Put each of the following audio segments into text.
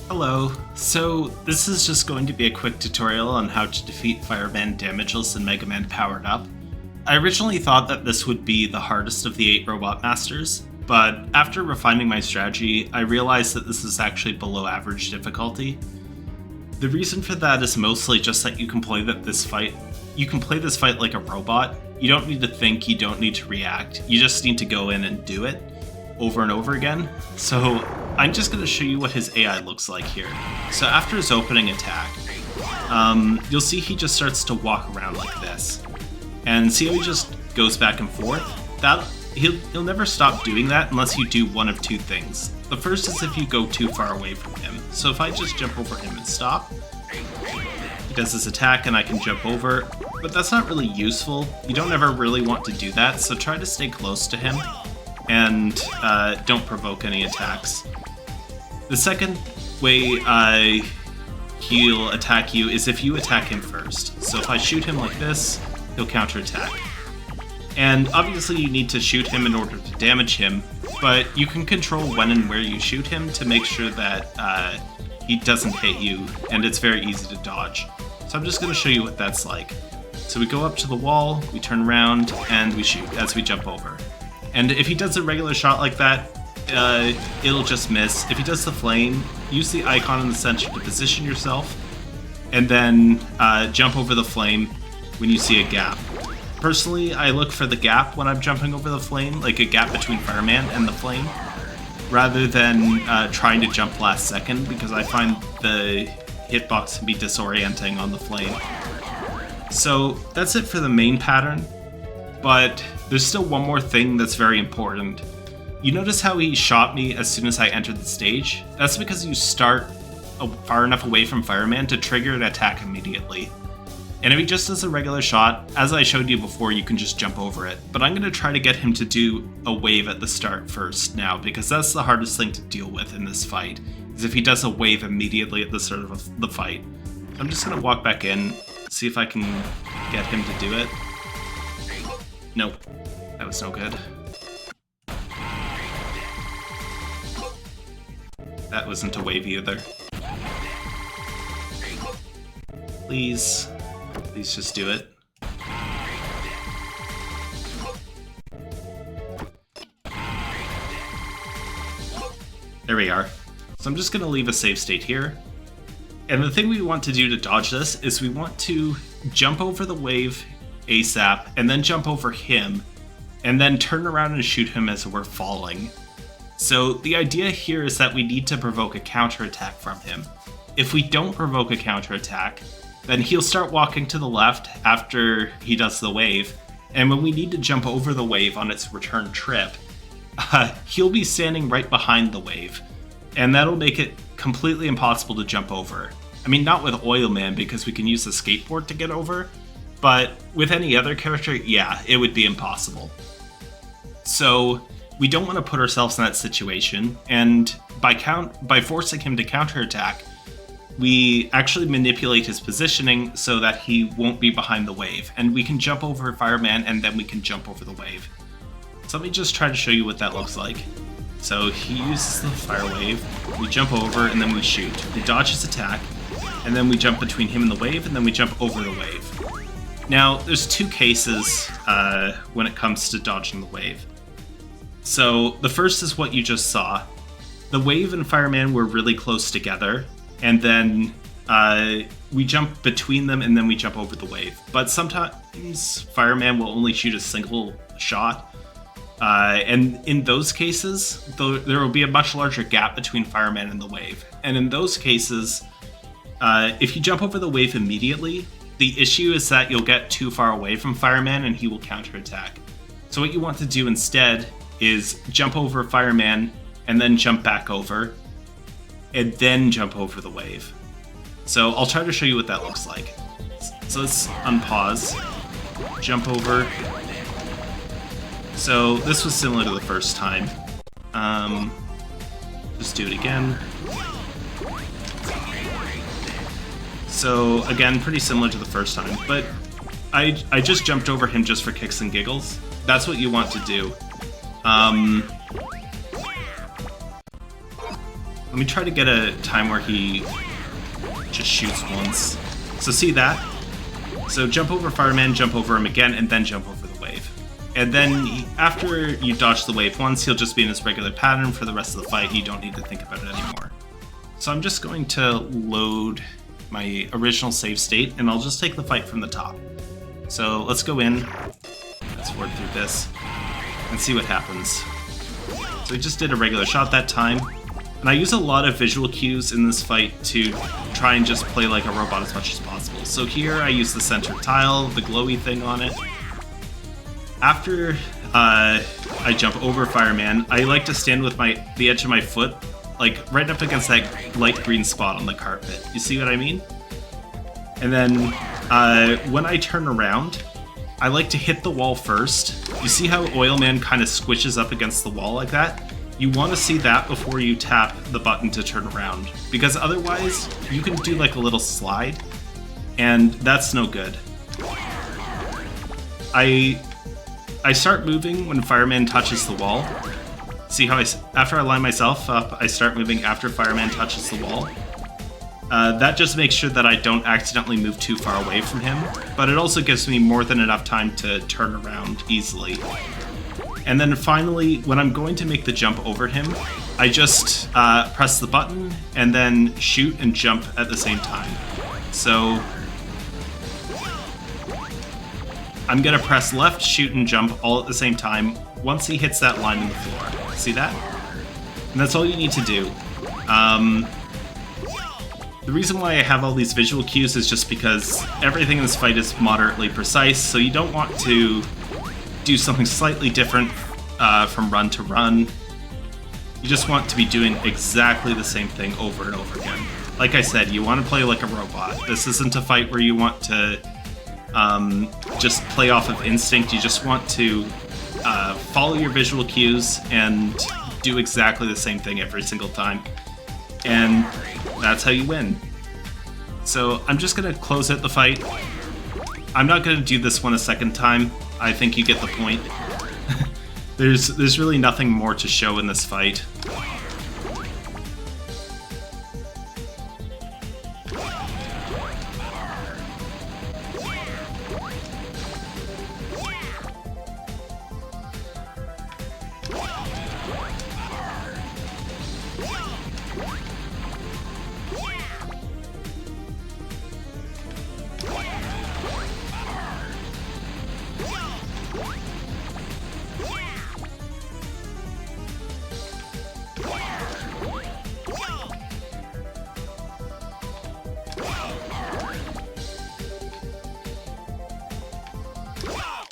Hello. So this is just going to be a quick tutorial on how to defeat Fireman, Damageless, and Mega Man powered up. I originally thought that this would be the hardest of the 8 Robot Masters, but after refining my strategy, I realized that this is actually below average difficulty. The reason for that is mostly just that you can play this fight like a robot. You don't need to think, you don't need to react, you just need to go in and do it over and over again. So I'm just going to show you what his AI looks like here. So after his opening attack, you'll see he just starts to walk around like this. And see how he just goes back and forth? He'll never stop doing that unless you do one of two things. The first is if you go too far away from him. So if I just jump over him and stop, he does his attack and I can jump over, but that's not really useful. You don't ever really want to do that, so try to stay close to him and don't provoke any attacks. The second way he'll attack you is if you attack him first. So if I shoot him like this, he'll counterattack. And obviously you need to shoot him in order to damage him, but you can control when and where you shoot him to make sure that he doesn't hit you, and it's very easy to dodge. So I'm just going to show you what that's like. So we go up to the wall, we turn around, and we shoot as we jump over. And if he does a regular shot like that, it'll just miss. If he does the flame, use the icon in the center to position yourself, and then jump over the flame when you see a gap. Personally, I look for the gap when I'm jumping over the flame, like a gap between Fireman and the flame, rather than trying to jump last second, because I find the hitbox can be disorienting on the flame. So that's it for the main pattern, but there's still one more thing that's very important. You notice how he shot me as soon as I entered the stage? That's because you start far enough away from Fireman to trigger an attack immediately. And if he just does a regular shot, as I showed you before, you can just jump over it. But I'm going to try to get him to do a wave at the start first now, because that's the hardest thing to deal with in this fight, is if he does a wave immediately at the start of the fight. I'm just going to walk back in, see if I can get him to do it. Nope, that was no good. That wasn't a wave either. Please just do it. There we are. So I'm just going to leave a save state here. And the thing we want to do to dodge this is we want to jump over the wave ASAP, and then jump over him, and then turn around and shoot him as we're falling. So the idea here is that we need to provoke a counterattack from him. If we don't provoke a counterattack, then he'll start walking to the left after he does the wave, and when we need to jump over the wave on its return trip, he'll be standing right behind the wave, and that'll make it completely impossible to jump over. I mean, not with Oil Man, because we can use the skateboard to get over, but with any other character, yeah, it would be impossible. So we don't want to put ourselves in that situation, and by forcing him to counterattack, we actually manipulate his positioning so that he won't be behind the wave, and we can jump over Fireman, and then we can jump over the wave. So let me just try to show you what that looks like. So he uses the fire wave, we jump over, and then we shoot. We dodge his attack, and then we jump between him and the wave, and then we jump over the wave. Now, there's two cases when it comes to dodging the wave. So the first is what you just saw. The wave and Fireman were really close together, and then we jump between them, and then we jump over the wave. But sometimes Fireman will only shoot a single shot, and in those cases, there will be a much larger gap between Fireman and the wave. And in those cases, if you jump over the wave immediately, the issue is that you'll get too far away from Fireman and he will counterattack. So what you want to do instead is jump over Fireman and then jump back over, and then jump over the wave. So I'll try to show you what that looks like. So let's unpause, jump over. So this was similar to the first time. Just do it again. So again, pretty similar to the first time, but I just jumped over him just for kicks and giggles. That's what you want to do. Let me try to get a time where he just shoots once. So see that? So jump over Fireman, jump over him again, and then jump over the wave. And then after you dodge the wave once, he'll just be in his regular pattern for the rest of the fight. You don't need to think about it anymore. So I'm just going to load my original save state, and I'll just take the fight from the top. So let's go in, let's work through this, and see what happens. So we just did a regular shot that time, and I use a lot of visual cues in this fight to try and just play like a robot as much as possible. So here I use the center tile, the glowy thing on it. After I jump over Fireman, I like to stand with the edge of my foot like right up against that light green spot on the carpet. You see what I mean? And then when I turn around, I like to hit the wall first. You see how Oilman kind of squishes up against the wall like that? You want to see that before you tap the button to turn around, because otherwise you can do like a little slide, and that's no good. I start moving when Fireman touches the wall. See how after I line myself up, I start moving after Fireman touches the wall. That just makes sure that I don't accidentally move too far away from him, but it also gives me more than enough time to turn around easily. And then finally, when I'm going to make the jump over him, I just press the button and then shoot and jump at the same time. So I'm gonna press left, shoot, and jump all at the same time once he hits that line in the floor. See that? And that's all you need to do. The reason why I have all these visual cues is just because everything in this fight is moderately precise, so you don't want to do something slightly different from run to run. You just want to be doing exactly the same thing over and over again. Like I said, you want to play like a robot. This isn't a fight where you want to just play off of instinct. You just want to follow your visual cues and do exactly the same thing every single time. And that's how you win. So I'm just going to close out the fight. I'm not going to do this one a second time. I think you get the point. There's really nothing more to show in this fight.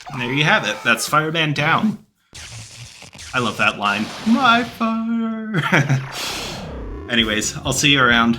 And there you have it. That's Fireman down. I love that line. My fire. Anyways, I'll see you around.